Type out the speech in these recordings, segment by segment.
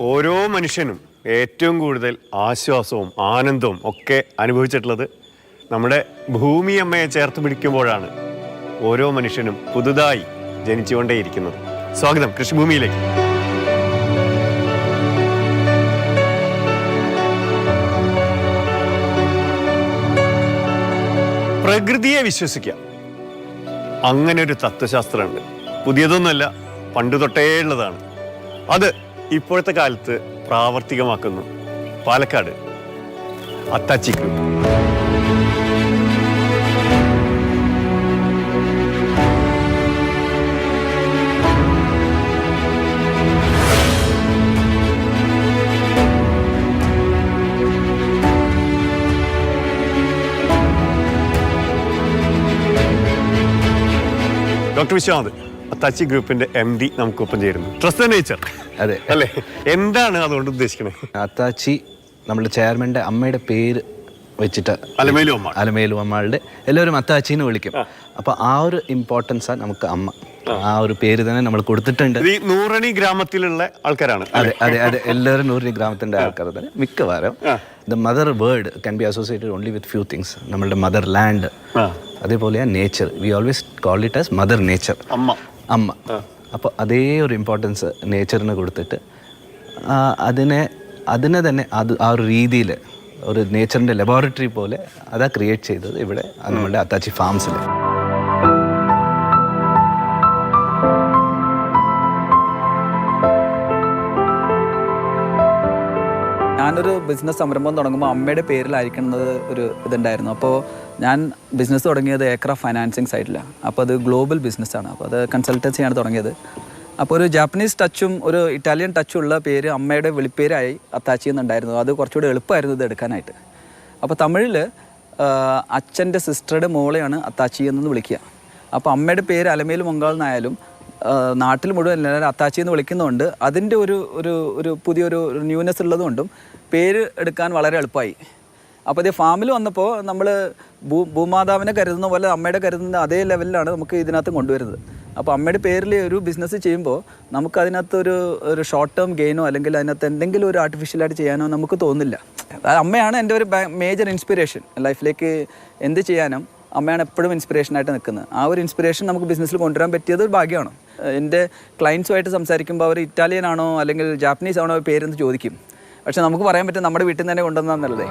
ഓരോ മനുഷ്യനും ഏറ്റവും കൂടുതൽ ആശ്വാസവും ആനന്ദവും ഒക്കെ അനുഭവിച്ചിട്ടുള്ളത് നമ്മുടെ ഭൂമി അമ്മയെ ചേർത്ത് പിടിക്കുമ്പോഴാണ്. ഓരോ മനുഷ്യനും പുതുതായി ജനിച്ചുകൊണ്ടേയിരിക്കുന്നത്. സ്വാഗതം കൃഷിഭൂമിയിലേക്ക്. പ്രകൃതിയെ വിശ്വസിക്കാം, അങ്ങനെ ഒരു തത്വശാസ്ത്രമുണ്ട്. പുതിയതൊന്നുമല്ല, പണ്ട് തൊട്ടേ ഉള്ളതാണ്. അത് ഇപ്പോഴത്തെ കാലത്ത് പ്രാവർത്തികമാക്കുന്നു പാലക്കാട് അത്താച്ചി ഗ്രൂപ്പ്. ഡോക്ടർ വിശ്വനാഥ്, അത്താച്ചി ഗ്രൂപ്പിന്റെ MD നമുക്കൊപ്പം ചേരുന്നു. ട്രസ്റ്റ് നേച്ചർ, അതെ അല്ലേ? എന്താണ് അതുകൊണ്ട് ഉദ്ദേശിക്കുന്നത്? അത്താച്ചി നമ്മുടെ ചെയർമാൻ്റെ അമ്മയുടെ പേര് വെച്ചിട്ട് അലമേലു അമ്മയുടെ എല്ലാവരും അത്താച്ചിന്ന് വിളിക്കും. അപ്പൊ ആ ഒരു ഇമ്പോർട്ടൻസാണ് നമുക്ക് അമ്മ. ആ ഒരു പേര് തന്നെ നമ്മൾ കൊടുത്തിട്ടുണ്ട്. ഈ നൂറണി ഗ്രാമത്തിലുള്ള ആൾക്കാരാണ്. അതെ അതെ അതെ, എല്ലാവരും നൂറണി ഗ്രാമത്തിന്റെ ആൾക്കാർ തന്നെ മിക്കവാറും. The mother word can be associated only with few things. നമ്മളുടെ മദർ ലാൻഡ്, അതേപോലെ nature. We always call it as mother nature, അമ്മ. അപ്പോൾ അതേ ഒരു ഇമ്പോർട്ടൻസ് നേച്ചറിന് കൊടുത്തിട്ട് അതിനെ തന്നെ ആ ഒരു രീതിയിൽ ഒരു നേച്ചറിൻ്റെ ലബോറട്ടറി പോലെ അതാ ക്രിയേറ്റ് ചെയ്തത് ഇവിടെ നമ്മുടെ അത്താച്ചി ഫാംസിൽ. ഞാനൊരു ബിസിനസ് സംരംഭം തുടങ്ങുമ്പോൾ അമ്മയുടെ പേരിലായിരിക്കുന്നത് ഒരു ഇതുണ്ടായിരുന്നു. അപ്പോൾ ഞാൻ ബിസിനസ് തുടങ്ങിയത് ഏക്ര ഫൈനാൻസിങ് സൈഡിലാണ്. അപ്പോൾ അത് ഗ്ലോബൽ ബിസിനസ്സാണ്. അപ്പോൾ അത് കൺസൾട്ടൻസിയാണ് തുടങ്ങിയത്. അപ്പോൾ ഒരു ജാപ്പനീസ് ടച്ചും ഒരു ഇറ്റാലിയൻ ടച്ചും ഉള്ള പേര് അമ്മയുടെ വിളിപ്പേരായി അത്താച്ചി എന്നുണ്ടായിരുന്നു. അത് കുറച്ചുകൂടി എളുപ്പമായിരുന്നു ഇത് എടുക്കാനായിട്ട്. അപ്പോൾ തമിഴിൽ അച്ഛൻ്റെ സിസ്റ്ററുടെ മോളെയാണ് അത്താച്ചി എന്ന് വിളിക്കുക. അപ്പോൾ അമ്മയുടെ പേര് അലമേലു മംഗാൾ എന്നായാലും നാട്ടിൽ മുഴുവൻ എല്ലാവരും അത്താച്ചി എന്ന് വിളിക്കുന്നതുകൊണ്ട് അതിൻ്റെ ഒരു പുതിയൊരു ന്യൂനെസ് ഉള്ളതുകൊണ്ടും പേര് എടുക്കാൻ വളരെ എളുപ്പമായി. അപ്പോൾ ഇത് ഫാമിൽ വന്നപ്പോൾ നമ്മൾ ഭൂമാതാവിനെ കരുതുന്ന പോലെ അമ്മയുടെ കരുതുന്ന അതേ ലെവലിലാണ് നമുക്ക് ഇതിനകത്ത് കൊണ്ടുവരുന്നത്. അപ്പോൾ അമ്മയുടെ പേരിൽ ഒരു ബിസിനസ് ചെയ്യുമ്പോൾ നമുക്ക് അതിനകത്ത് ഒരു ഷോർട്ട് ടേം ഗെയിനോ അല്ലെങ്കിൽ അതിനകത്ത് എന്തെങ്കിലും ഒരു ആർട്ടിഫിഷ്യലായിട്ട് ചെയ്യാനോ നമുക്ക് തോന്നില്ല. അമ്മയാണ് എൻ്റെ ഒരു മേജർ ഇൻസ്പിറേഷൻ. ലൈഫിലേക്ക് എന്ത് ചെയ്യാനും അമ്മയാണ് എപ്പോഴും ഇൻസ്പിറേഷനായിട്ട് നിൽക്കുന്നത്. ആ ഒരു ഇൻസ്പിറേഷൻ നമുക്ക് ബിസിനസ്സിൽ കൊണ്ടുവരാൻ പറ്റിയത് ഒരു ഭാഗ്യമാണ്. എൻ്റെ ക്ലയൻസുമായിട്ട് സംസാരിക്കുമ്പോൾ അവർ ഇറ്റാലിയൻ ആണോ അല്ലെങ്കിൽ ജാപ്പനീസ് ആണോ പേരെന്ന് ചോദിക്കും. പക്ഷെ നമുക്ക് പറയാൻ പറ്റും നമ്മുടെ വീട്ടിൽ നിന്ന് തന്നെ കൊണ്ടുവന്നതെന്നുള്ളതേ.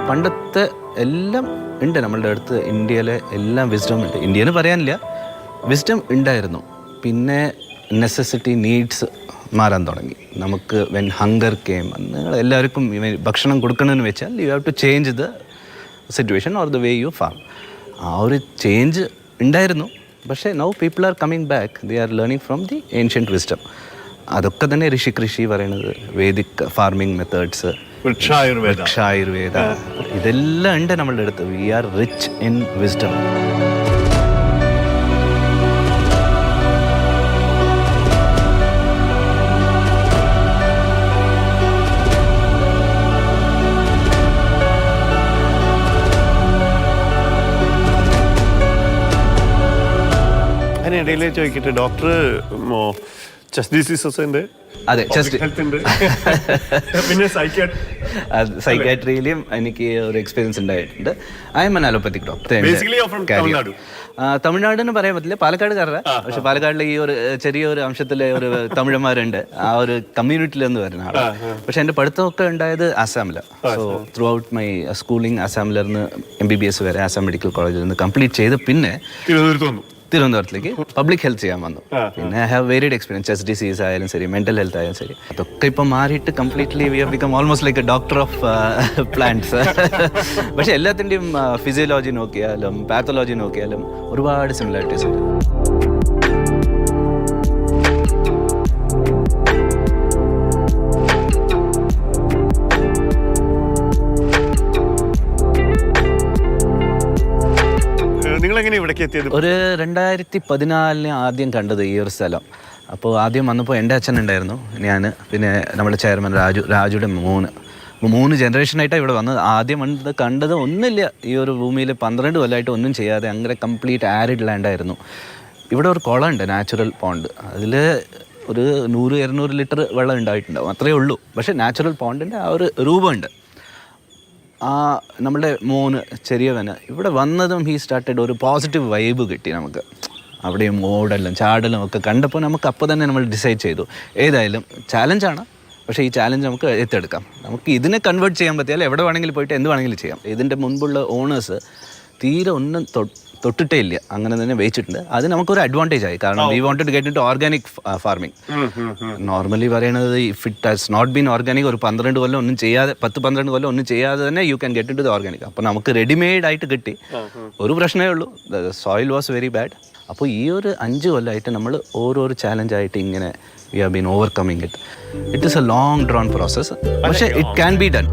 പണ്ടത്തെ എല്ലാം ഉണ്ട് നമ്മളുടെ അടുത്ത്. ഇന്ത്യയിലെ എല്ലാം വിസ്ഡം ഉണ്ട്. ഇന്ത്യയിൽ പറയാനില്ല, വിസ്ഡം ഉണ്ടായിരുന്നു. പിന്നെ നെസസിറ്റി നീഡ്സ് മാറാൻ തുടങ്ങി. നമുക്ക് വെൻ ഹങ്കർ കെയിം, നിങ്ങൾ എല്ലാവർക്കും ഭക്ഷണം കൊടുക്കണമെന്ന് വെച്ചാൽ you have to change the situation or the way you farm. ആ ഒരു ചേഞ്ച് ഉണ്ടായിരുന്നു. പക്ഷേ now people are coming back. They are learning from the ancient wisdom. അതൊക്കെ തന്നെ കൃഷി പറയുന്നത്, വേദിക് ഫാർമിംഗ് മെത്തേഡ്സ്, വൃക്ഷായുർവേദ, ഇതെല്ലാം ഉണ്ട് നമ്മളുടെ അടുത്ത്. We are rich in wisdom. അതിനിടയിൽ ചോദിക്കട്ടെ ഡോക്ടർ, ചെസ്റ്റ് ഡിസീസസ് ഉണ്ട്, അതെ, ചെസ്റ്റ് ഉണ്ട്, പിന്നെ സൈക്കാട്രിയിലും എനിക്ക് ഒരു എക്സ്പീരിയൻസ് ഉണ്ടായിട്ടുണ്ട്. I am an allopathic doctor. തമിഴ്നാടെന്ന് പറയാൻ പറ്റില്ല, പാലക്കാടുകാരുടെ. പക്ഷെ പാലക്കാടിലെ ഈ ഒരു ചെറിയൊരു അംശത്തിലെ ഒരു തമിഴന്മാരുണ്ട്, ആ ഒരു കമ്മ്യൂണിറ്റിയിലെന്ന് വരുന്ന ആളാണ്. പക്ഷെ എൻ്റെ പഠിത്തമൊക്കെ ഉണ്ടായത് ആസാമിലാണ്. So throughout my schooling ആസാമിലിരുന്ന് MBBS വരെ ആസാം മെഡിക്കൽ കോളേജിൽ നിന്ന് കംപ്ലീറ്റ് ചെയ്ത് പിന്നെ തിരുവനന്തപുരത്തേക്ക് പബ്ലിക് ഹെൽത്ത് ചെയ്യാൻ വന്നു. പിന്നെ I have varied experience. Chest disease ആയാലും ശരി, മെന്റൽ ഹെൽത്ത് ആയാലും ശരി, അതൊക്കെ ഇപ്പം മാറിയിട്ട് completely we have become almost like A doctor of plants. പക്ഷെ എല്ലാത്തിൻ്റെയും ഫിസിയോളജി നോക്കിയാലും പാത്തോളജി നോക്കിയാലും ഒരുപാട് സിമിലാരിറ്റീസ് ഉണ്ട്. നിങ്ങളെങ്ങനെ ഇവിടേക്ക് എത്തിയത്? ഒരു 2014 ആദ്യം കണ്ടത് ഈ ഒരു സ്ഥലം. അപ്പോൾ ആദ്യം വന്നപ്പോൾ എൻ്റെ അച്ഛൻ ഉണ്ടായിരുന്നു, ഞാൻ, പിന്നെ നമ്മുടെ ചെയർമാൻ രാജുയുടെ മോന് 3 ജനറേഷനായിട്ടാണ് ഇവിടെ വന്നത്. ആദ്യം കണ്ടത് ഒന്നുമില്ല, ഈ ഒരു ഭൂമിയിൽ 12 കൊല്ലമായിട്ട് ഒന്നും ചെയ്യാതെ അങ്ങനെ കംപ്ലീറ്റ് ആരിഡ് ലാൻഡായിരുന്നു. ഇവിടെ ഒരു കുളമുണ്ട്, നാച്ചുറൽ പോണ്ട്. അതിൽ ഒരു 100-200 ലിറ്റർ വെള്ളം ഉണ്ടായിട്ടുണ്ടാവും, അത്രയേ ഉള്ളൂ. പക്ഷേ നാച്ചുറൽ പോണ്ടിൻ്റെ ആ ഒരു രൂപമുണ്ട്. നമ്മളുടെ മോന് ചെറിയവന് ഇവിടെ വന്നതും ഹീ സ്റ്റാർട്ടഡ് ഒരു പോസിറ്റീവ് വൈബ് കിട്ടി നമുക്ക്. അവിടെയും ഓടലും ചാടലും ഒക്കെ കണ്ടപ്പോൾ നമുക്ക് അപ്പോൾ തന്നെ നമ്മൾ ഡിസൈഡ് ചെയ്തു ഏതായാലും ചാലഞ്ചാണ്, പക്ഷേ ഈ ചാലഞ്ച് നമുക്ക് ഏറ്റെടുക്കാം. നമുക്ക് ഇതിനെ കൺവേർട്ട് ചെയ്യാൻ പറ്റിയാൽ എവിടെ വേണമെങ്കിലും പോയിട്ട് എന്ത് വേണമെങ്കിലും ചെയ്യാം. ഇതിൻ്റെ മുൻപുള്ള ഓണേഴ്സ് തീരെ ഒന്നും തൊട്ടിട്ടേ ഇല്ല, അങ്ങനെ തന്നെ വെച്ചിട്ടുണ്ട്. അത് നമുക്കൊരു അഡ്വാൻറ്റേജ് ആയി. കാരണം we wanted to get into organic farming. Normally പറയുന്നത് if it has not been organic, ഒരു 12 കൊല്ലം ഒന്നും ചെയ്യാതെ 10-12 കൊല്ലം ഒന്നും ചെയ്യാതെ തന്നെ you can get into the organic. അപ്പോൾ നമുക്ക് റെഡിമെയ്ഡ് ആയിട്ട് കിട്ടി. ഒരു പ്രശ്നമേ ഉള്ളൂ, സോയിൽ വാസ് വെരി ബാഡ്. അപ്പോൾ ഈ ഒരു 5 കൊല്ലമായിട്ട് നമ്മൾ ഓരോരോ ചാലഞ്ചായിട്ട് ഇങ്ങനെ V have been overcoming it. It is A long drone process, പക്ഷേ ഇറ്റ് ക്യാൻ ബി ഡൺ.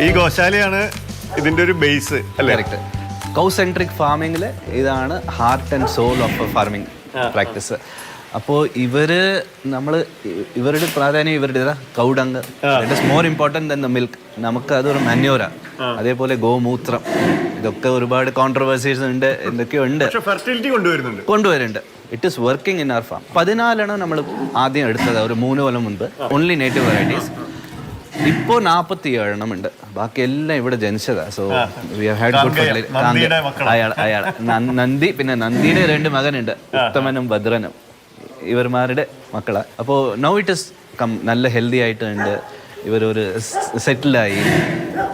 ഈ ഗോശാലയാണ് ഇതിൻ്റെ ഒരു ബേസ് അല്ലേ? കറക്റ്റ്. കൗ സെൻട്രിക് ഫാമിങ്ങിൽ ഇതാണ് heart and soul of farming practice. അപ്പോൾ ഇവരുടെ പ്രാധാന്യം ഇവരുടെ cow dung, it is more important than the milk. നമുക്ക് അതൊരു മന്യൂര, അതേപോലെ ഗോമൂത്രം, ഇതൊക്കെ ഒരുപാട് കോൺട്രവേഴ്സീസ് ഉണ്ട്, എന്തൊക്കെയോ ഉണ്ട്, ഫെർട്ടിലിറ്റി കൊണ്ടുവരുന്നുണ്ട്. It is working in our farm. 14 നമ്മൾ ആദ്യം എടുത്തത് ഒരു 3 കൊല്ലം മുൻപ്, ഓൺലി നേറ്റീവ് വെറൈറ്റീസ്. ഇപ്പോൾ 47 ഉണ്ട്, ബാക്കി എല്ലാം ഇവിടെ ജനിച്ചതാണ്. So we have had good അയാൾ നന്ദി, പിന്നെ നന്ദിയുടെ 2 മകനുണ്ട്, ഉത്തമനും ഭദ്രനും, ഇവർമാരുടെ മക്കളാണ്. അപ്പോൾ നൗ ഇറ്റ് ഇസ് നല്ല ഹെൽത്തി ആയിട്ടുണ്ട്, ഇവരൊരു സെറ്റിലായി.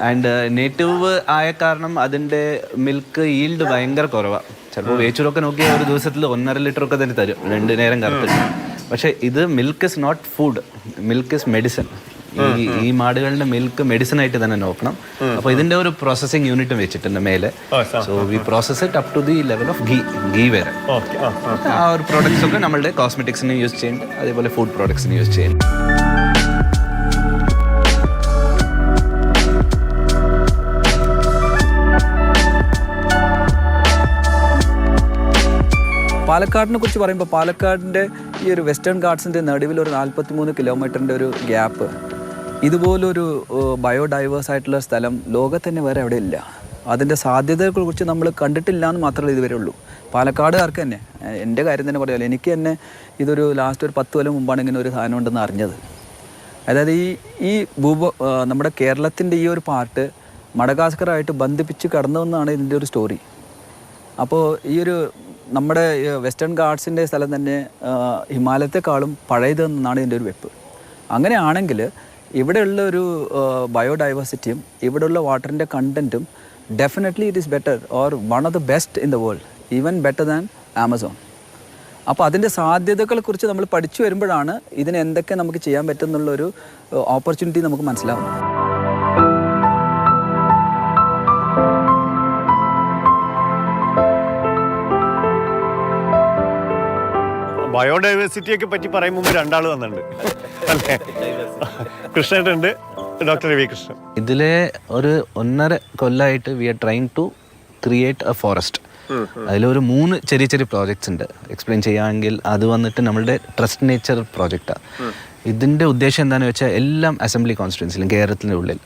ആൻഡ് നേറ്റീവ് ആയ കാരണം അതിൻ്റെ മിൽക്ക് ഈൽഡ് ഭയങ്കര കുറവാണ്. ചിലപ്പോൾ വേച്ചൂരൊക്കെ നോക്കിയാൽ ഒരു ദിവസത്തിൽ 1.5 ലിറ്ററൊക്കെ തന്നെ തരും, 2 നേരം കറക്റ്റ്. പക്ഷേ ഇത് milk is not food, milk is medicine. ഈ മാടുകളുടെ മിൽക്ക് മെഡിസിൻ ആയിട്ട് തന്നെ നോക്കണം. അപ്പോൾ ഇതിന്റെ ഒരു പ്രോസസ്സിംഗ് യൂണിറ്റും വെച്ചിട്ടുണ്ട് മേലെ. So we process it up to the level of ghee വരെ. ആ ഒരു പ്രോഡക്ട്സ് ഒക്കെ നമ്മളുടെ കോസ്മെറ്റിക്സിന് യൂസ് ചെയ്യുന്നുണ്ട്, അതേപോലെ ഫുഡ് പ്രോഡക്ട്സിന് യൂസ് ചെയ്യുന്നുണ്ട്. പാലക്കാടിനെ കുറിച്ച് പറയുമ്പോൾ പാലക്കാടിൻ്റെ ഈ ഒരു വെസ്റ്റേൺ ഗാട്ട്സിൻ്റെ നടുവിൽ ഒരു 43 കിലോമീറ്ററിൻ്റെ ഒരു ഗ്യാപ്പ്, ഇതുപോലൊരു ബയോഡൈവേഴ്സ് ആയിട്ടുള്ള സ്ഥലം ലോകത്ത് തന്നെ വേറെ എവിടെ ഇല്ല. അതിൻ്റെ സാധ്യതകളെ കുറിച്ച് നമ്മൾ കണ്ടിട്ടില്ല എന്ന് മാത്രമേ ഇതുവരെ ഉള്ളൂ. പാലക്കാടുകാർക്ക് തന്നെ, എൻ്റെ കാര്യം തന്നെ പറയാമല്ലോ, എനിക്ക് തന്നെ ഇതൊരു ലാസ്റ്റ് ഒരു 10 കൊല്ലം മുമ്പാണ് ഇങ്ങനെ ഒരു സാധനം ഉണ്ടെന്ന് അറിഞ്ഞത്. അതായത് ഈ നമ്മുടെ കേരളത്തിൻ്റെ ഈ ഒരു പാർട്ട് മഡഗാസ്കറായിട്ട് ബന്ധിപ്പിച്ച് കടന്നതെന്നാണ് ഇതിൻ്റെ ഒരു സ്റ്റോറി. അപ്പോൾ ഈ ഒരു നമ്മുടെ വെസ്റ്റേൺ ഗാട്ട്സിൻ്റെ സ്ഥലം തന്നെ ഹിമാലയത്തെക്കാളും പഴയതെന്നാണ് ഇതിൻ്റെ ഒരു വെപ്പ്. അങ്ങനെയാണെങ്കിൽ ഇവിടെയുള്ള ഒരു ബയോഡൈവേഴ്സിറ്റിയും ഇവിടെയുള്ള വാട്ടറിൻ്റെ കണ്ടൻറ്റും definitely it is better or one of the best in the world, even better than Amazon. അപ്പോൾ അതിൻ്റെ സാധ്യതകളെക്കുറിച്ച് നമ്മൾ പഠിച്ചു വരുമ്പോഴാണ് ഇതിന് എന്തൊക്കെ നമുക്ക് ചെയ്യാൻ പറ്റുമെന്നുള്ളൊരു ഓപ്പർച്യൂണിറ്റി നമുക്ക് മനസ്സിലാവുന്നത്. ബയോഡൈവേഴ്സിറ്റിയൊക്കെ പറ്റി പറയുമ്പോൾ 2 ആൾ വന്നിട്ടുണ്ട് അല്ലേ? കൃഷ്ണേട്ടുണ്ട്, ഡോക്ടർ രവി കൃഷ്ണൻ. ഇതിലെ ഒരു 1.5 കൊല്ലമായിട്ട് we are trying to create a forest. അതിലൊരു 3 ചെറിയ പ്രോജക്ട്സ് ഉണ്ട്. എക്സ്പ്ലെയിൻ ചെയ്യുകയാണെങ്കിൽ അത് വന്നിട്ട് നമ്മളുടെ ട്രസ്റ്റ് നേച്ചർ പ്രോജക്റ്റാണ്. ഇതിൻ്റെ ഉദ്ദേശം എന്താണെന്ന് വെച്ചാൽ എല്ലാം അസംബ്ലി കോൺസ്റ്റിറ്റ്യുവൻസിലും കേരളത്തിൻ്റെ ഉള്ളിൽ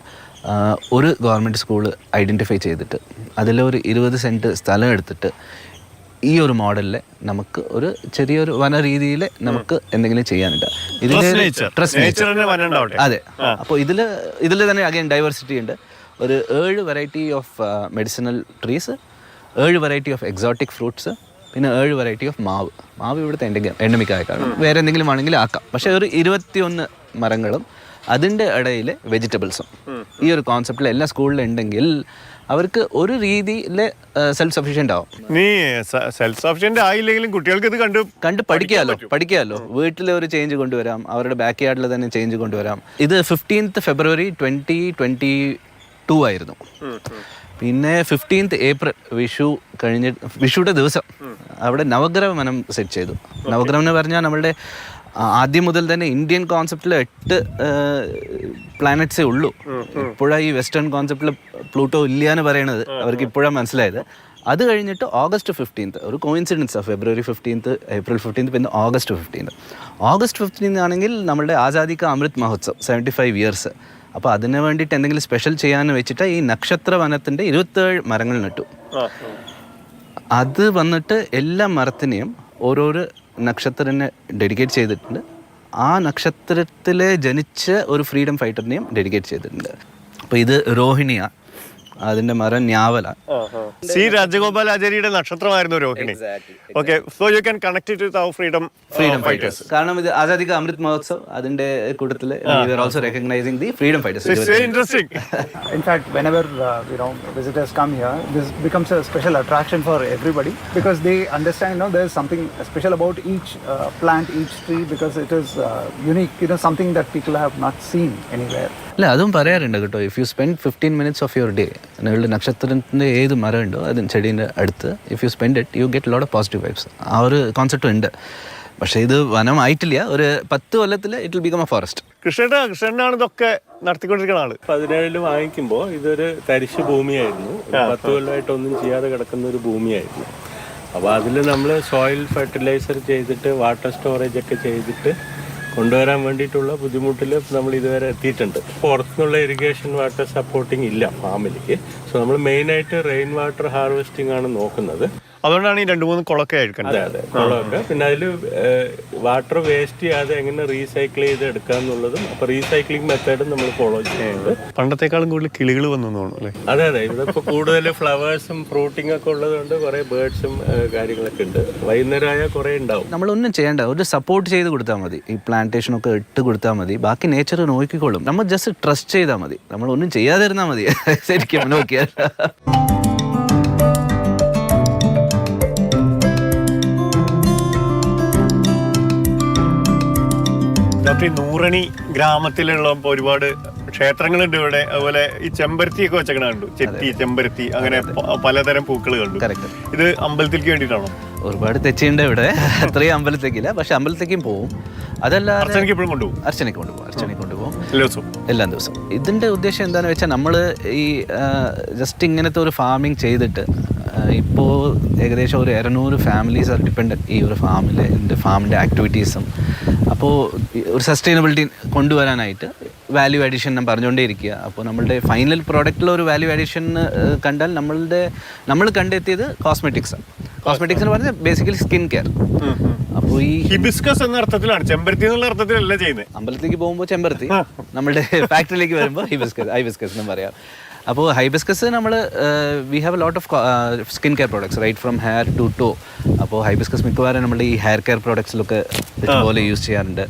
ഒരു ഗവൺമെൻറ് സ്കൂൾ ഐഡൻറ്റിഫൈ ചെയ്തിട്ട് അതിലൊരു 20 സെൻറ്റ് സ്ഥലം എടുത്തിട്ട് ഈ ഒരു മോഡലിൽ നമുക്ക് ഒരു ചെറിയൊരു വന രീതിയിൽ നമുക്ക് എന്തെങ്കിലും ചെയ്യാനുണ്ട്. അതെ. അപ്പോൾ ഇതിൽ തന്നെ അഗൈൻ ഡൈവേഴ്സിറ്റി ഉണ്ട്. ഒരു 7 variety of medicinal trees, 7 variety of exotic fruits, പിന്നെ 7 വെറൈറ്റി ഓഫ് മാവ് ഇവിടുത്തെ എൻഡമിക് ആയിട്ടാണ്. വേറെ എന്തെങ്കിലും ആണെങ്കിൽ ആക്കാം. പക്ഷേ ഒരു 21 മരങ്ങളും അതിൻ്റെ ഇടയിൽ വെജിറ്റബിൾസും ഈ ഒരു കോൺസെപ്റ്റിൽ എല്ലാ സ്കൂളിലും ഉണ്ടെങ്കിൽ അവർക്ക് ഒരു രീതിയിൽ സെൽഫ് സഫീഷ്യൻ്റ് ആവും. നീ സെൽഫ് സഫീഷ്യൻ്റ് ആയില്ലെങ്കിലും കുട്ടികൾക്ക് ഇത് കണ്ട് പഠിക്കാമല്ലോ. വീട്ടിൽ ഒരു ചേഞ്ച് കൊണ്ടുവരാം, അവരുടെ ബാക്ക് യാർഡിൽ തന്നെ ചേഞ്ച് കൊണ്ടുവരാം. ഇത് 15th ഫെബ്രുവരി 2022 ആയിരുന്നു. പിന്നെ 15th ഏപ്രിൽ വിഷുയുടെ ദിവസം അവിടെ നവഗ്രഹ വനം സെറ്റ് ചെയ്തു. നവഗ്രഹം എന്ന് പറഞ്ഞാൽ നമ്മളുടെ ആദ്യം മുതൽ തന്നെ ഇന്ത്യൻ കോൺസെപ്റ്റിൽ 8 പ്ലാനറ്റ്സേ ഉള്ളൂ. ഇപ്പോഴാണ് ഈ വെസ്റ്റേൺ കോൺസെപ്റ്റിൽ പ്ലൂട്ടോ ഇല്ല എന്ന് പറയണത് അവർക്ക് ഇപ്പോഴാണ് മനസ്സിലായത്. അത് കഴിഞ്ഞിട്ട് August 15th ഒരു coincidence February 15th April 15th പിന്നെ August 15th. August 15th ആണെങ്കിൽ നമ്മളുടെ ആസാദി കാ അമൃത് മഹോത്സവ് 75 years. അപ്പോൾ അതിന് വേണ്ടിയിട്ട് എന്തെങ്കിലും സ്പെഷ്യൽ ചെയ്യാമെന്ന് വെച്ചിട്ട് ഈ നക്ഷത്ര വനത്തിൻ്റെ 27 മരങ്ങൾ നട്ടു. അത് വന്നിട്ട് എല്ലാ മരത്തിനെയും ഓരോരോ നക്ഷത്രനെ ഡെഡിക്കേറ്റ് ചെയ്തിട്ടുണ്ട്. ആ നക്ഷത്രത്തിൽ ജനിച്ച ഒരു ഫ്രീഡം ഫൈറ്ററിനെയും ഡെഡിക്കേറ്റ് ചെയ്തിട്ടുണ്ട്. അപ്പോൾ ഇത് രോഹിണിയ, അതിന്റെ മരം ഞാവല. സി രാജഗോപാലാചാര്യയുടെ നക്ഷത്രമായിരുന്നു Rohini. Okay, so you can connect it with our freedom fighters. കാരണം ഇത് ആസാദി കാ അമൃത് മഹോത്സവ് അതിന്റെ കൂട്ടത്തിൽ we are also recognizing the freedom fighters. It's very interesting. In fact, whenever visitors come here, this becomes a special attraction for everybody because they understand there is something special about each plant, each tree, because it is unique, something that people have not seen anywhere. അല്ല, അതും പറയാറുണ്ട് കേട്ടോ. If you spend 15 minutes of your day നിങ്ങളുടെ നക്ഷത്രത്തിൻ്റെ ഏത് മരം ഉണ്ടോ അതിന് ചെടീൻ്റെ അടുത്ത്, if you spend it you get lot of positive vibes. ആ ഒരു കോൺസെപ്റ്റ് ഉണ്ട്. പക്ഷേ ഇത് വനമായിട്ടില്ല. ഒരു 10 കൊല്ലത്തിൽ it will become a forest. കൃഷ്ണനാണ് ഇതൊക്കെ നടത്തിക്കൊണ്ടിരിക്കുന്ന ആള്. 17 വാങ്ങിക്കുമ്പോൾ ഇതൊരു തരിശ് ഭൂമിയായിരുന്നു. 10 കൊല്ലമായിട്ടൊന്നും ചെയ്യാതെ കിടക്കുന്ന ഒരു ഭൂമിയായിരുന്നു. അപ്പോൾ അതിൽ നമ്മൾ സോയിൽ ഫെർട്ടിലൈസർ ചെയ്തിട്ട് വാട്ടർ സ്റ്റോറേജ് ഒക്കെ ചെയ്തിട്ട് കൊണ്ടുവരാൻ വേണ്ടിയിട്ടുള്ള ബുദ്ധിമുട്ടിൽ നമ്മൾ ഇതുവരെ എത്തിയിട്ടുണ്ട്. പുറത്തുനിന്നുള്ള ഇറിഗേഷൻ വാട്ടർ സപ്പോർട്ടിങ് ഇല്ല ഫാമിലിക്ക്. സോ നമ്മൾ മെയിനായിട്ട് റെയിൻ വാട്ടർ ഹാർവെസ്റ്റിംഗ് ആണ് നോക്കുന്നത്. അതുകൊണ്ടാണ് ഈ 2-3 കുളമൊക്കെ ആയിരിക്കുന്നത്. അതെ, കുളമൊക്കെ. പിന്നെ അതിൽ വാട്ടർ വേസ്റ്റ് ചെയ്യാതെ എങ്ങനെ റീസൈക്കിൾ ചെയ്ത് എടുക്കുക എന്നുള്ളതും അപ്പോൾ റീസൈക്ലിംഗ് മെത്തേഡും നമ്മൾ ഫോളോ ചെയ്യുന്നുണ്ട്. പണ്ടത്തെക്കാളും കൂടുതൽ കിളികൾ വന്നു തോന്നുന്നു. അതെ, ഇവിടെ ഇപ്പോൾ കൂടുതൽ ഫ്ലവേഴ്സും ഫ്രൂട്ടിംഗ് ഒക്കെ ഉള്ളതുകൊണ്ട് കുറേ ബേർഡ്സും കാര്യങ്ങളൊക്കെ ഉണ്ട്. വൈകുന്നേരമായ കുറേ ഉണ്ടാവും. നമ്മളൊന്നും ചെയ്യേണ്ട, ഒരു സപ്പോർട്ട് ചെയ്ത് കൊടുത്താൽ മതി. ഈ പ്ലാന്റേഷനൊക്കെ ഇട്ട് കൊടുത്താൽ മതി. ബാക്കി നേച്ചർ നോക്കിക്കോളും. നമ്മൾ ജസ്റ്റ് ട്രസ്റ്റ് ചെയ്താൽ മതി. നമ്മളൊന്നും ചെയ്യാതിരുന്നാൽ മതി. ശരിക്കും നോക്കിയാൽ ഡോക്ടർ, നൂറണി ഗ്രാമത്തിലുള്ള ഒരുപാട് ക്ഷേത്രങ്ങളുണ്ട് ഇവിടെ. അതുപോലെ ഈ ചെമ്പരത്തിയൊക്കെ വെച്ചേക്കണ കണ്ടു. ചെത്തി, ചെമ്പരത്തി, അങ്ങനെ പലതരം പൂക്കൾ കണ്ടു. ഇത് അമ്പലത്തിലേക്ക് വേണ്ടിയിട്ടാണോ? ഒരുപാട് തെച്ചിയുണ്ട് ഇവിടെ. അത്രയും അമ്പലത്തേക്കില്ല, പക്ഷെ അമ്പലത്തേക്കും പോവും. അതല്ല, അർച്ചനയ്ക്ക് എപ്പോഴും കൊണ്ടുപോകും. അർച്ചനയ്ക്ക് കൊണ്ടുപോകും എല്ലാ ദിവസവും. ഇതിൻ്റെ ഉദ്ദേശം എന്താണെന്ന് വെച്ചാൽ നമ്മൾ ഈ ജസ്റ്റ് ഇങ്ങനത്തെ ഒരു ഫാമിങ് ചെയ്തിട്ട് ഇപ്പോൾ ഏകദേശം ഒരു 200 ഫാമിലീസ് ആർ ഡിപ്പെൻഡൻറ്റ് ഈ ഒരു ഫാമിൻ്റെ ആക്ടിവിറ്റീസും. അപ്പോൾ ഒരു സസ്റ്റൈനബിലിറ്റി കൊണ്ടുവരാനായിട്ട് വാല്യൂ അഡീഷൻ ഞാൻ പറഞ്ഞുകൊണ്ടേ ഇരിക്കുക. അപ്പോൾ നമ്മളുടെ ഫൈനൽ പ്രോഡക്റ്റിൽ ഒരു വാല്യൂ അഡീഷൻ കണ്ടാൽ നമ്മൾ കണ്ടെത്തിയത് കോസ്മെറ്റിക്സാണ്. കോസ്മെറ്റിക്സ് എന്ന് പറഞ്ഞാൽ ബേസിക്കലി സ്കിൻ കെയർ. അപ്പോൾ ഈ ഹിബിസ്കസ് എന്ന അർത്ഥത്തിലാണ്, ചെമ്പരത്തി എന്നുള്ള അർത്ഥത്തിലല്ല ചെയ്യുന്നത്. അമ്പലത്തിലേക്ക് പോകുമ്പോൾ ചെമ്പരത്തി, നമ്മളുടെ ഫാക്ടറിയിലേക്ക് വരുമ്പോൾ ഹൈബിസ്കസ് എന്ന് പറയാം. അപ്പോൾ ഹൈബിസ്കസ് നമ്മൾ we have a lot of skin care products right from hair to toe. അപ്പോൾ ഹൈബിസ്കസ് മിക്കവാറും നമ്മുടെ ഈ ഹെയർ കെയർ പ്രോഡക്ട്സിലൊക്കെ ഇതുപോലെ യൂസ് ചെയ്യാറുണ്ട്.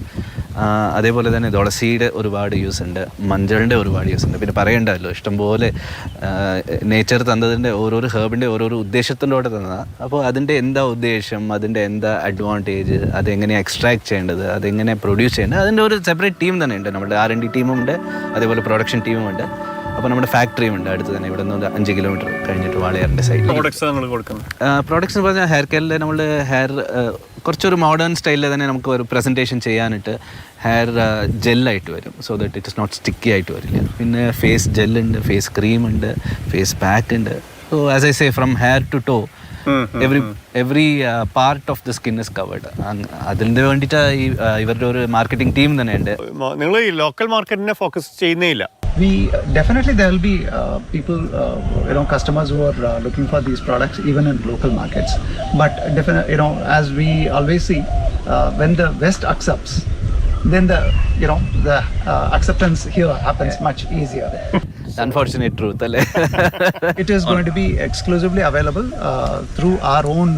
അതേപോലെ തന്നെ തുളസിയുടെ ഒരുപാട് യൂസ് ഉണ്ട്, മഞ്ചളിൻ്റെ ഒരുപാട് യൂസ് ഉണ്ട്. പിന്നെ പറയണ്ടല്ലോ, ഇഷ്ടംപോലെ നേച്ചർ തന്നതിൻ്റെ ഓരോരോ ഹെർബിൻ്റെ ഓരോരോ ഉദ്ദേശത്തിലൂടെ തന്നതാണ്. അപ്പോൾ അതിൻ്റെ എന്താ ഉദ്ദേശം, അതിൻ്റെ എന്താ അഡ്വാൻറ്റേജ്, അതെങ്ങനെയാണ് എക്സ്ട്രാക്ട് ചെയ്യേണ്ടത്, അതെങ്ങനെ പ്രൊഡ്യൂസ് ചെയ്യേണ്ടത്, അതിൻ്റെ ഒരു സെപ്പറേറ്റ് ടീം തന്നെ ഉണ്ട്. നമ്മുടെ R&D ടീമും ഉണ്ട്, അതേപോലെ പ്രൊഡക്ഷൻ ടീമും ഉണ്ട്. അപ്പോൾ നമ്മുടെ ഫാക്ടറിയും ഉണ്ട് അടുത്ത് തന്നെ. ഇവിടെ നിന്ന് 5 കിലോമീറ്റർ കഴിഞ്ഞിട്ട് വാളയാറിൻ്റെ സൈഡിൽ. പ്രോഡക്ട്സ് എന്ന് പറഞ്ഞാൽ ഹെയർ കെയറിൽ നമ്മൾ ഹെയർ കുറച്ചൊരു മോഡേൺ സ്റ്റൈലിൽ തന്നെ നമുക്ക് ഒരു പ്രസൻറ്റേഷൻ ചെയ്യാനായിട്ട് ഹെയർ ജെല്ലായിട്ട് വരും. So that it is not sticky ആയിട്ട് വരില്ല. പിന്നെ ഫേസ് ജെല്ലുണ്ട്, ഫേസ് ക്രീം ഉണ്ട്, ഫേസ് പാക്ക് ഉണ്ട്. So as I say from hair to toe every part of the skin is covered. അതിൻ്റെ വേണ്ടിയിട്ട് ഇവരുടെ ഒരു മാർക്കറ്റിംഗ് ടീം തന്നെ ഉണ്ട്. നിങ്ങൾ ഈ ലോക്കൽ മാർക്കറ്റിനെ ഫോക്കസ് ചെയ്യുന്നേ ഇല്ല? We definitely there will be people, customers who are looking for these products even in local markets. But definitely, as we always see, when the West accepts, then the acceptance here happens much easier. Unfortunate truth, alle. It is going to be exclusively available through our own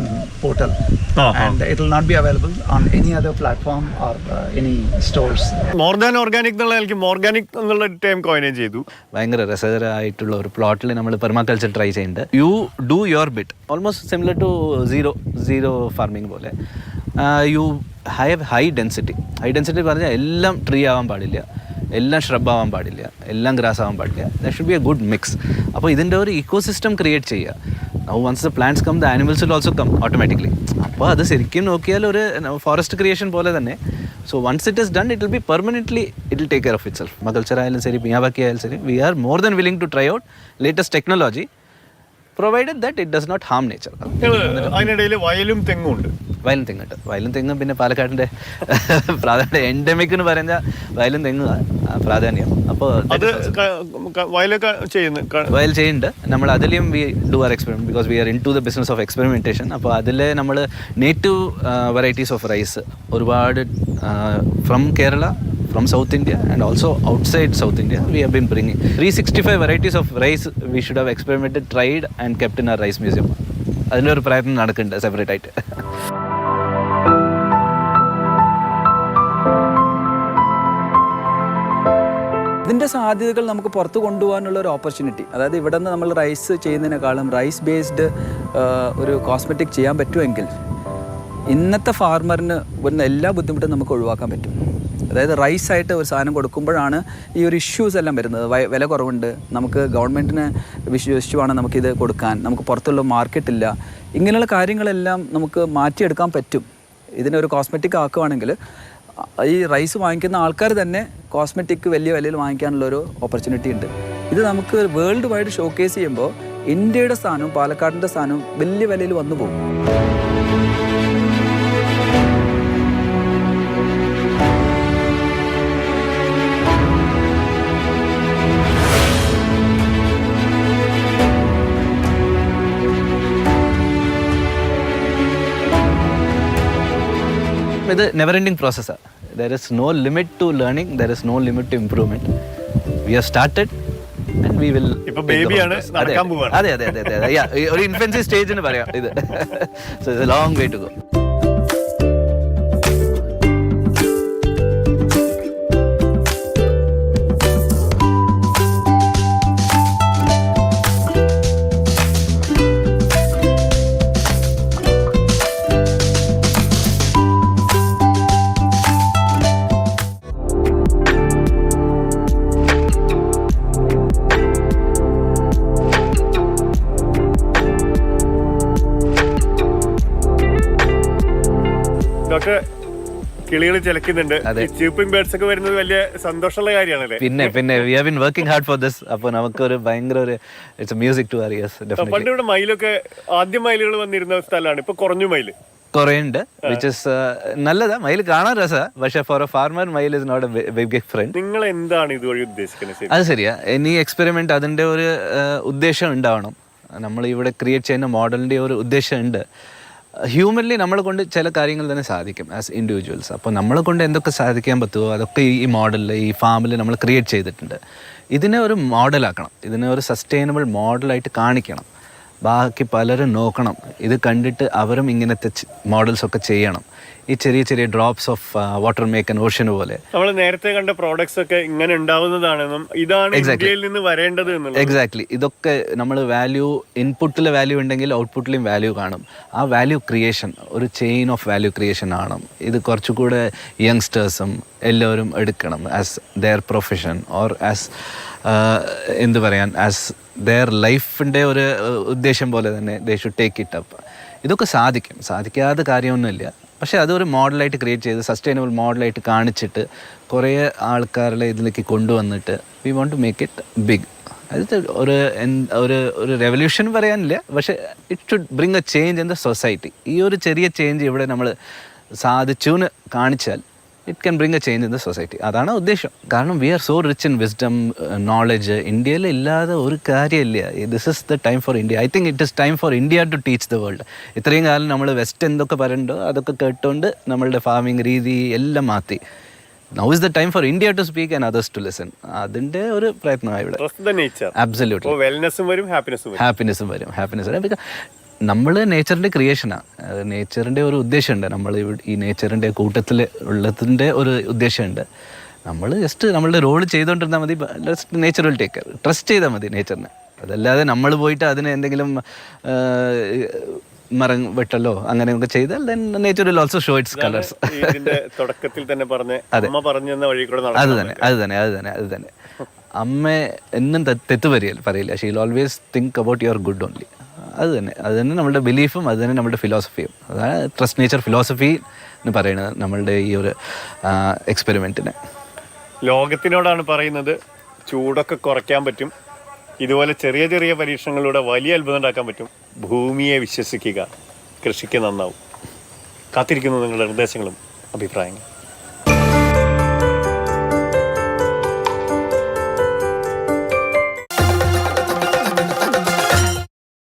portal, and it will not be available on any other platform or any stores. More than organic എന്നുള്ള എനിക്ക് മോർഗാനിക് എന്നുള്ള time coinage ചെയ്തു. ഭയങ്കര രസകരമായിട്ടുള്ള ഒരു പ്ലോട്ടിൽ നമ്മൾ permaculture try ചെയ്യുന്നുണ്ട്. You do your bit, almost similar to zero farming പോലെ. യു ഹാവ് ഹൈ ഡെൻസിറ്റി പറഞ്ഞാൽ എല്ലാം ട്രീ ആവാൻ പാടില്ല, എല്ലാം ഷ്രബ് ആവാൻ പാടില്ല, എല്ലാം ഗ്രാസ് ആവാൻ പാടില്ല. That should be a good mix. അപ്പോൾ ഇതിൻ്റെ ഒരു ഇക്കോസിസ്റ്റം ക്രിയേറ്റ് ചെയ്യുക. Now once the plants come, the animals will also come automatically. അപ്പോൾ അത് ശരിക്കും നോക്കിയാൽ ഒരു ഫോറസ്റ്റ് ക്രിയേഷൻ പോലെ തന്നെ. So once it is done it will be permanently it will take care of itself. മകൾച്ചർ ആയാലും ശരി, മിയാവാക്കി ആയാലും ശരി, we are more than willing to try out latest technology provided that it does not harm nature. അതിനിടയിൽ വയലും തെങ്ങും ഉണ്ട്. വയലും തെങ്ങുണ്ട്. വയലും തെങ്ങും പിന്നെ പാലക്കാടിൻ്റെ പ്രാധാന്യം എൻഡമിക് എന്ന് പറയുന്ന വയലും തെങ്ങ് പ്രാധാന്യം. അപ്പോൾ അത് വയലൊക്കെ ചെയ്യുന്നു. വയൽ ചെയ്യുന്നുണ്ട്. നമ്മൾ അതിലും we do are experiment because we are into the business of experimentation. അപ്പോൾ അതിൽ നമ്മൾ നേറ്റീവ് വെറൈറ്റീസ് ഓഫ് റൈസ് ഒരുപാട് from Kerala, from South India and also outside South India we have been bringing 365 varieties of rice we should have experimented, tried and kept in our rice museum. അതിനൊരു പ്രയത്നം നടക്കുന്നുണ്ട് separate ആയിട്ട്. ഇതിൻ്റെ സാധ്യതകൾ നമുക്ക് പുറത്ത് കൊണ്ടുപോകാനുള്ള ഒരു ഓപ്പർച്യൂണിറ്റി, അതായത് ഇവിടെ നിന്ന് നമ്മൾ റൈസ് ചെയ്യുന്നതിനേക്കാളും റൈസ് ബേസ്ഡ് ഒരു കോസ്മെറ്റിക് ചെയ്യാൻ പറ്റുമെങ്കിൽ ഇന്നത്തെ ഫാർമറിന് വരുന്ന എല്ലാ ബുദ്ധിമുട്ടും നമുക്ക് ഒഴിവാക്കാൻ പറ്റും. അതായത് റൈസായിട്ട് ഒരു സാധനം കൊടുക്കുമ്പോഴാണ് ഈ ഒരു ഇഷ്യൂസ് എല്ലാം വരുന്നത്. വില കുറവുണ്ട്, നമുക്ക് ഗവൺമെൻറ്റിന് വിശ്വസിച്ചുമാണ് നമുക്കിത് കൊടുക്കാൻ, നമുക്ക് പുറത്തുള്ള മാർക്കറ്റില്ല, ഇങ്ങനെയുള്ള കാര്യങ്ങളെല്ലാം നമുക്ക് മാറ്റിയെടുക്കാൻ പറ്റും. ഇതിനൊരു കോസ്മെറ്റിക് ആക്കുകയാണെങ്കിൽ ഈ റൈസ് വാങ്ങിക്കുന്ന ആൾക്കാർ തന്നെ കോസ്മെറ്റിക് വലിയ വിലയിൽ വാങ്ങിക്കാനുള്ളൊരു ഓപ്പർച്യൂണിറ്റി ഉണ്ട്. ഇത് നമുക്ക് വേൾഡ് വൈഡ് ഷോക്കേസ് ചെയ്യുമ്പോൾ ഇന്ത്യയുടെ സ്ഥാനവും പാലക്കാടിൻ്റെ സ്ഥാനവും വലിയ വിലയിൽ വന്നു പോകും. ഇത് നെവർ എൻഡിങ് പ്രോസസ്സാണ്. There is no limit to learning, there is no limit to improvement. We have started and we will. ഇപ്പൊ ബേബിയാണ്, നടക്കാൻ പോവാണ്. അതെ അതെ അതെ അതെ, ഒരു ഇൻഫൻസി സ്റ്റേജ് എന്ന് പറയാം ഇത്. So it's a long way to go. Doctor, കിളികൾ ചിലക്കുന്നുണ്ട്. ചീപ്പിംഗ് ബേർഡ്സ് ഒക്കെ വരുന്നത് വലിയ സന്തോഷമുള്ള കാര്യമാണല്ലേ? പിന്നെ we have been working hard for this. അപ്പോൾ നമുക്കൊരു ഭയങ്കര ഒരു it's a music to our ears. പണ്ട് ഇവിടെ മയിലൊക്കെ ആദ്യം മയിലുകൾ വന്നിരുന്ന സ്ഥലമാണ്, ഇപ്പൊ കുറഞ്ഞു മയില് കുറേ ഉണ്ട്, വിച്ച് ഇസ് നല്ലതാ. മയിൽ കാണാൻ രസമാണ്, പക്ഷേ ഫോർ എ ഫാർമർ മയിൽ is not a big friend. നിങ്ങൾ എന്താണ് ഇതുവഴി ഉദ്ദേശിക്കുന്നത്? അത് ശരിയാ. ഇനി എക്സ്പെരിമെന്റ് അതിൻ്റെ ഒരു ഉദ്ദേശം ഉണ്ടാവണം. നമ്മൾ ഇവിടെ ക്രിയേറ്റ് ചെയ്യുന്ന മോഡലിൻ്റെ ഒരു ഉദ്ദേശം ഉണ്ട്. ഹ്യൂമൻലി നമ്മളെ കൊണ്ട് ചില കാര്യങ്ങൾ തന്നെ സാധിക്കും ആസ് ഇൻഡിവിജ്വൽസ്. അപ്പോൾ നമ്മളെ കൊണ്ട് എന്തൊക്കെ സാധിക്കാൻ പറ്റുമോ അതൊക്കെ ഈ മോഡലിൽ, ഈ ഫാമിൽ നമ്മൾ ക്രിയേറ്റ് ചെയ്തിട്ടുണ്ട്. ഇതിനെ ഒരു മോഡലാക്കണം, ഇതിനെ ഒരു സസ്റ്റൈനബിൾ മോഡലായിട്ട് കാണിക്കണം. ബാക്കി പലരും നോക്കണം, ഇത് കണ്ടിട്ട് അവരും ഇങ്ങനത്തെ മോഡൽസൊക്കെ ചെയ്യണം. ഈ ചെറിയ ചെറിയ drops of water make and ocean പോലെ നമ്മൾ നേരത്തെ കണ്ട പ്രോഡക്ട്സ് ഒക്കെ ഇങ്ങനെ ഉണ്ടാവുന്നതാണെന്നും ഇതാണ് ഇന്ത്യയിൽ നിന്ന് വരേണ്ടത് എന്നുള്ളത്. എക്സാക്ട്ലി. ഇതൊക്കെ നമ്മൾ വാല്യൂ, ഇൻപുട്ടിൽ വാല്യൂ ഉണ്ടെങ്കിൽ ഔട്ട്പുട്ടിലും വാല്യൂ കാണും. ആ വാല്യൂ ക്രിയേഷൻ ഒരു ചെയിൻ ഓഫ് വാല്യൂ ക്രിയേഷൻ ആണ്. ഇത് കുറച്ചുകൂടെ യങ്സ്റ്റേഴ്സും എല്ലാവരും എടുക്കണം as there profession or as എന്ത് പറയാൻ, ആസ് ദെയർ ലൈഫിൻ്റെ ഒരു ഉദ്ദേശം പോലെ തന്നെ they should take it up. ഇതൊക്കെ സാധിക്കും, സാധിക്കാത്ത കാര്യമൊന്നുമില്ല. പക്ഷേ അതൊരു മോഡലായിട്ട് ക്രിയേറ്റ് ചെയ്ത് സസ്റ്റൈനബിൾ മോഡലായിട്ട് കാണിച്ചിട്ട് കുറേ ആൾക്കാരുടെ ഇതിലേക്ക് കൊണ്ടുവന്നിട്ട് we want to make it big. അത് ഒരു റെവല്യൂഷൻ പറയാനില്ല, പക്ഷേ it should bring a change in the society. ഈ ഒരു ചെറിയ ചേഞ്ച് ഇവിടെ നമ്മൾ സാധിച്ചു എന്ന് കാണിച്ചാൽ it can bring a change in the society. അതാണ് ഉദ്ദേശം. കാരണം we are so rich in wisdom, knowledge. ഇന്ത്യയിൽ ഇല്ലാതെ ഒരു കാര്യമില്ല. This is the time for India. I think it is time for India to teach the world. ഇത്രയും കാലം നമ്മൾ വെസ്റ്റ് എന്തൊക്കെ പറയുന്നുണ്ടോ അതൊക്കെ കേട്ടുകൊണ്ട് നമ്മളുടെ ഫാമിംഗ് രീതി എല്ലാം മാറ്റി. Now is the time for India to speak and others to listen. അതിൻ്റെ ഒരു പ്രയത്നമാണ് ഇവിടെ. അബ്സല്യൂട്ട്ലി. ഹാപ്പിനെസ്സും വരും. ബിക്കോസ് നമ്മൾ നേച്ചറിൻ്റെ ക്രിയേഷനാണ്. നേച്ചറിൻ്റെ ഒരു ഉദ്ദേശമുണ്ട്. നമ്മൾ ഈ നേച്ചറിൻ്റെ കൂട്ടത്തിൽ ഉള്ളതിൻ്റെ ഒരു ഉദ്ദേശമുണ്ട്. നമ്മൾ ജസ്റ്റ് നമ്മളുടെ റോൾ ചെയ്തുകൊണ്ടിരുന്നാൽ മതി. Nature will take care. Trust ചെയ്താൽ മതി നേച്ചറിനെ. അതല്ലാതെ നമ്മൾ പോയിട്ട് അതിന് എന്തെങ്കിലും മരം വെട്ടലോ അങ്ങനെയൊക്കെ ചെയ്താൽ then nature will also show it's colours. തുടക്കത്തിൽ തന്നെ അത് തന്നെ അമ്മ എന്നും തെറ്റ് പറയില്ല. She will always think about your good only. അത് തന്നെ നമ്മുടെ ബിലീഫും അത് തന്നെ നമ്മുടെ ഫിലോസഫിയും. അതാണ് ട്രസ്റ്റ് നേച്ചർ ഫിലോസഫി എന്ന് പറയുന്നത് നമ്മളുടെ ഈ ഒരു എക്സ്പെരിമെൻറ്റിന്. ലോകത്തിനോടാണ് പറയുന്നത് ചൂടൊക്കെ കുറയ്ക്കാൻ പറ്റും, ഇതുപോലെ ചെറിയ ചെറിയ പരീക്ഷണങ്ങളിലൂടെ വലിയ അത്ഭുതം ഉണ്ടാക്കാൻ പറ്റും. ഭൂമിയെ വിശ്വസിക്കുക, കൃഷിക്ക് നന്നാവും. കാത്തിരിക്കുന്നു നിങ്ങളുടെ നിർദ്ദേശങ്ങളും അഭിപ്രായങ്ങളും.